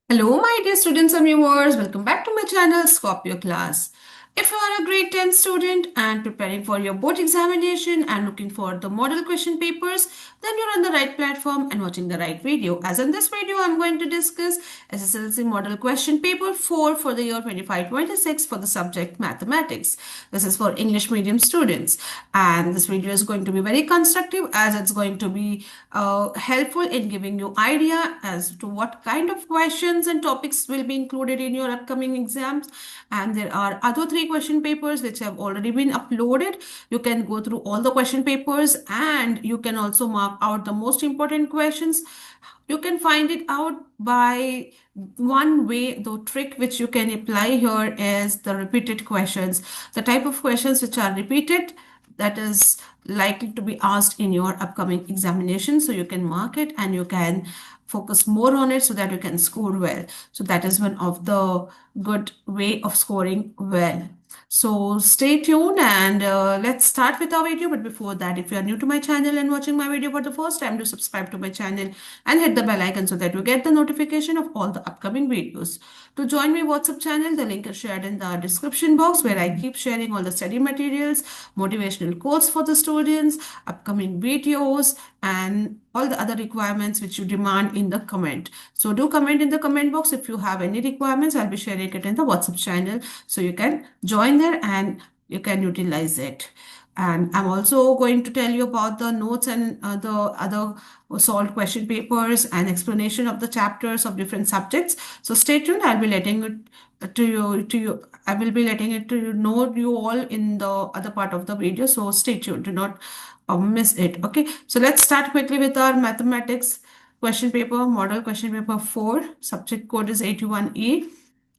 Hello, my dear students and viewers. Welcome back to my channel, Scorpio Class. If you are a grade 10 student and preparing for your board examination and looking for the model question papers, then you're on the right platform and watching the right video. As in this video, I'm going to discuss SSLC Model Question Paper 4 for the year 25-26 for the subject Mathematics. This is for English medium students. And this video is going to be very constructive as it's going to be helpful in giving you idea as to what kind of questions and topics will be included in your upcoming exams. And there are other 3 question papers which have already been uploaded. You can go through all the question papers and you can also mark out the most important questions. You can find it out by one way, the trick which you can apply here is the repeated questions. The type of questions which are repeated, that is likely to be asked in your upcoming examination. So you can mark it and you can focus more on it so that you can score well. So that is one of the good way of scoring well. So stay tuned and let's start with our video. But before that, if you are new to my channel and watching my video for the first time, do subscribe to my channel and hit the bell icon so that you get the notification of all the upcoming videos. To join my WhatsApp channel, the link is shared in the description box where I keep sharing all the study materials, motivational quotes for the students, upcoming videos, and all the other requirements which you demand in the comment. So do comment in the comment box if you have any requirements. I'll be sharing it in the WhatsApp channel so you can join there and you can utilize it. And I'm also going to tell you about the notes and the other solved question papers and explanation of the chapters of different subjects. So stay tuned. I'll be letting it to you. I will be letting it to know you all in the other part of the video. So stay tuned. Do not miss it. Okay. So let's start quickly with our mathematics question paper, model question paper 4. Subject code is 81E.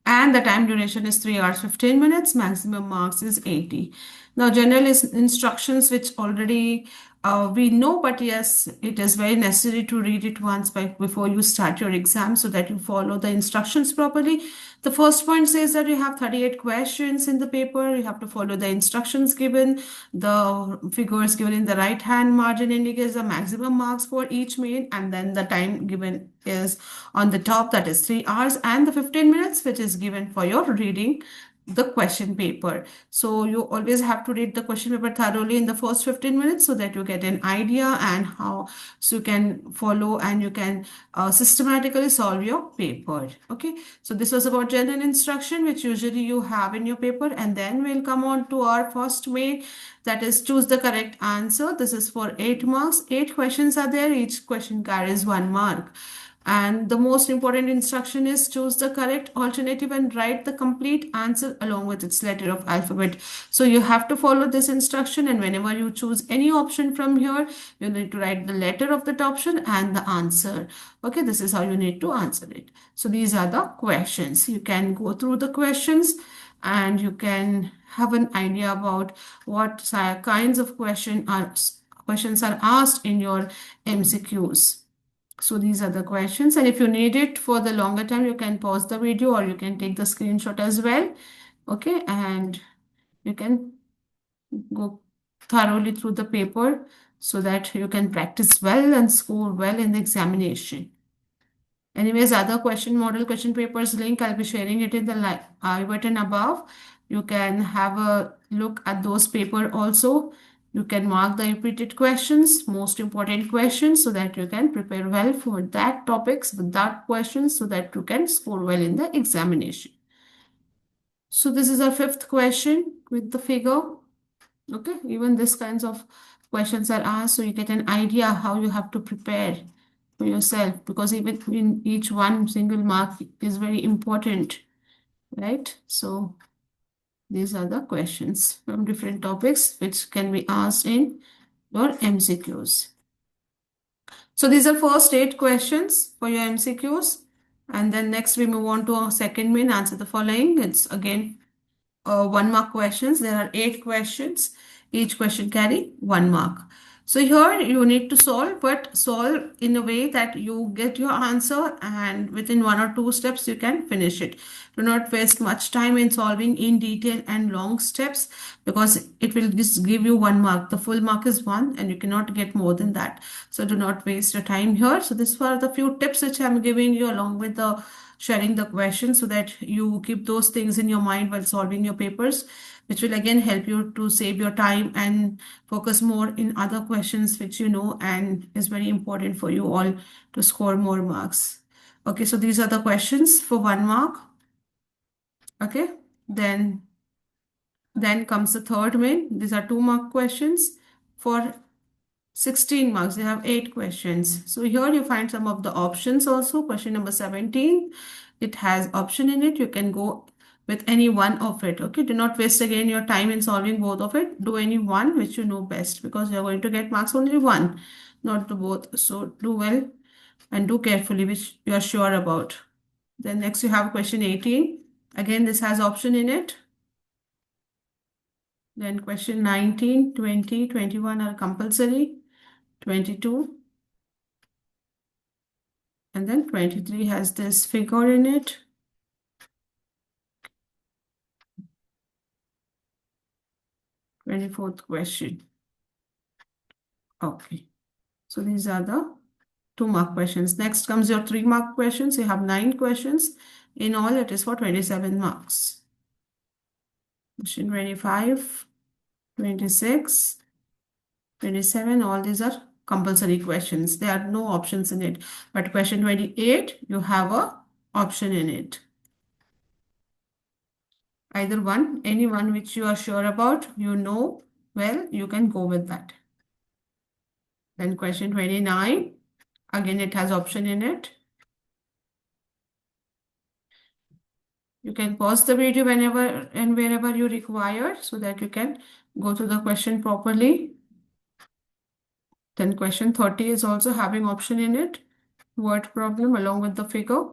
And the time duration is 3 hours 15 minutes. Maximum marks is 80. Now, general instructions, which already we know, but yes, it is very necessary to read it once before you start your exam so that you follow the instructions properly. The first point says that you have 38 questions in the paper. You have to follow the instructions given. The figures given in the right hand margin indicates the maximum marks for each main, and then the time given is on the top, that is 3 hours, and the 15 minutes, which is given for your reading the question paper. So you always have to read the question paper thoroughly in the first 15 minutes so that you get an idea and how so you can follow and you can systematically solve your paper. Okay, so this was about general instruction which usually you have in your paper, and then we'll come on to our first main, that is choose the correct answer. This is for 8 marks. 8 questions are there. Each question carries 1 mark. And the most important instruction is choose the correct alternative and write the complete answer along with its letter of alphabet. So you have to follow this instruction, and whenever you choose any option from here, you need to write the letter of that option and the answer. Okay, this is how you need to answer it. So these are the questions. You can go through the questions and you can have an idea about what kinds of questions are asked in your MCQs. So these are the questions, and if you need it for the longer time, you can pause the video or you can take the screenshot as well. Okay, and you can go thoroughly through the paper so that you can practice well and score well in the examination. Anyways, other model question papers link, I'll be sharing it in the I button above. You can have a look at those paper also. You can mark the repeated questions, most important questions, so that you can prepare well for that topics with that questions so that you can score well in the examination. So this is our 5th question with the figure. Okay, even this kinds of questions are asked so you get an idea how you have to prepare for yourself, because even in each one single mark is very important, right? So these are the questions from different topics which can be asked in your MCQs. So these are first 8 questions for your MCQs. And then next we move on to our second main, answer the following. It's again 1 mark questions. There are 8 questions. Each question carry 1 mark. So here you need to solve, but solve in a way that you get your answer and within 1 or 2 steps you can finish it. Do not waste much time in solving in detail and long steps, because it will just give you 1 mark. The full mark is 1 and you cannot get more than that. So do not waste your time here. So these were the few tips which I'm giving you along with the sharing the questions, so that you keep those things in your mind while solving your papers, which will again help you to save your time and focus more in other questions which you know and is very important for you all to score more marks. Okay, so these are the questions for 1 mark. Okay, then comes the third main. These are 2 mark questions for 16 marks. They have 8 questions. So here you find some of the options also. Question number 17, it has option in it. You can go with any one of it. Okay, do not waste again your time in solving both of it. Do any one which you know best, because you're going to get marks only one, not the both. So do well and do carefully which you are sure about. Then next you have question 18. Again, this has option in it. Then question 19, 20, 21 are compulsory. 22, and then 23 has this figure in it. 24th question. Okay, so these are the 2 mark questions. Next comes your 3 mark questions. You have 9 questions. In all, it is for 27 marks. Question 25, 26, 27, all these are compulsory questions. There are no options in it. But question 28, you have a option in it. Either one, any one which you are sure about, you know well, you can go with that. Then question 29, again it has option in it. You can pause the video whenever and wherever you require, so that you can go through the question properly. Then question 30 is also having option in it, word problem along with the figure.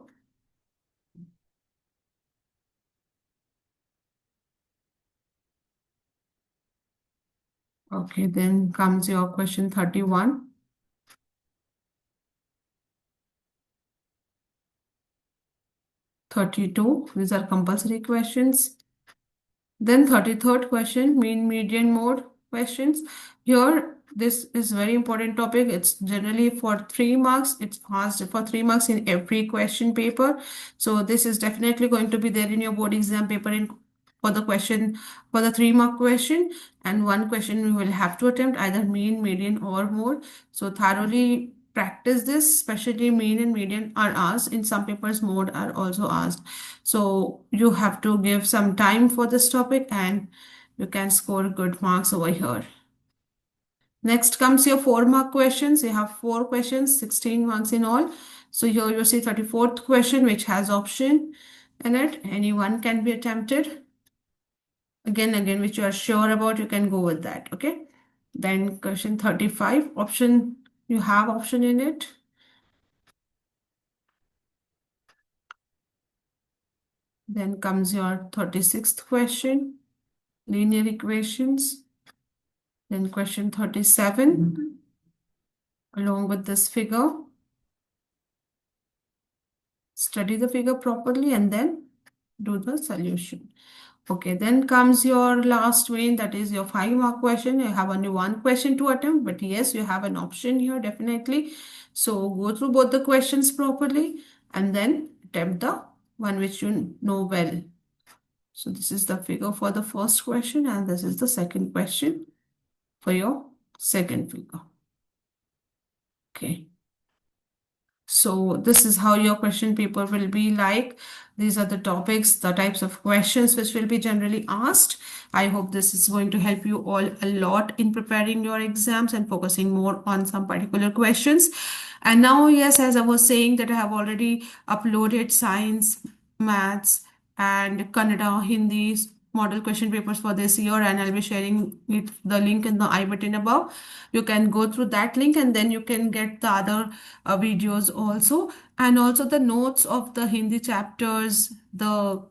Okay, then comes your question 31. 32, these are compulsory questions. Then 33rd question, mean median mode questions. Here, this is very important topic. It's generally for 3 marks. It's asked for 3 marks in every question paper. So this is definitely going to be there in your board exam paper in for the question, for the 3 mark question. And one question you will have to attempt, either mean, median or mode. So thoroughly practice this, especially mean and median are asked. In some papers, mode are also asked. So you have to give some time for this topic and you can score good marks over here. Next comes your 4 mark questions. You have 4 questions, 16 marks in all. So here you see 34th question, which has option in it. Any one can be attempted. Again, which you are sure about, you can go with that. Okay. Then question 35, option, you have option in it. Then comes your 36th question, linear equations. Then question 37, along with this figure. Study the figure properly and then do the solution. Okay, then comes your last main, that is your 5 mark question. You have only one question to attempt, but yes, you have an option here definitely. So go through both the questions properly and then attempt the one which you know well. So this is the figure for the first question and this is the second question for your second figure. Okay. So this is how your question paper will be like. These are the topics, the types of questions which will be generally asked. I hope this is going to help you all a lot in preparing your exams and focusing more on some particular questions. And now, yes, as I was saying that I have already uploaded science, maths, and Kannada, Hindi model question papers for this year, and I'll be sharing it, the link in the I button above. You can go through that link and then you can get the other videos also, and also the notes of the Hindi chapters, the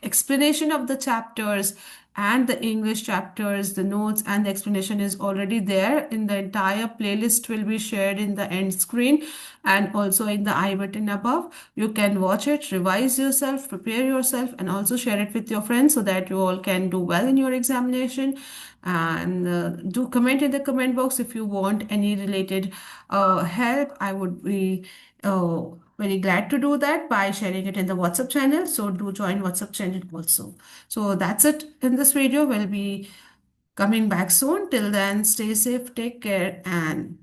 explanation of the chapters, and the English chapters, the notes, and the explanation is already there. In the entire playlist will be shared in the end screen and also in the I button above. You can watch it, revise yourself, prepare yourself, and also share it with your friends so that you all can do well in your examination. And do comment in the comment box if you want any related help. I would be very glad to do that by sharing it in the WhatsApp channel. So do join WhatsApp channel also. So that's it in this video. We'll be coming back soon. Till then, stay safe, take care, and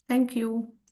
thank you.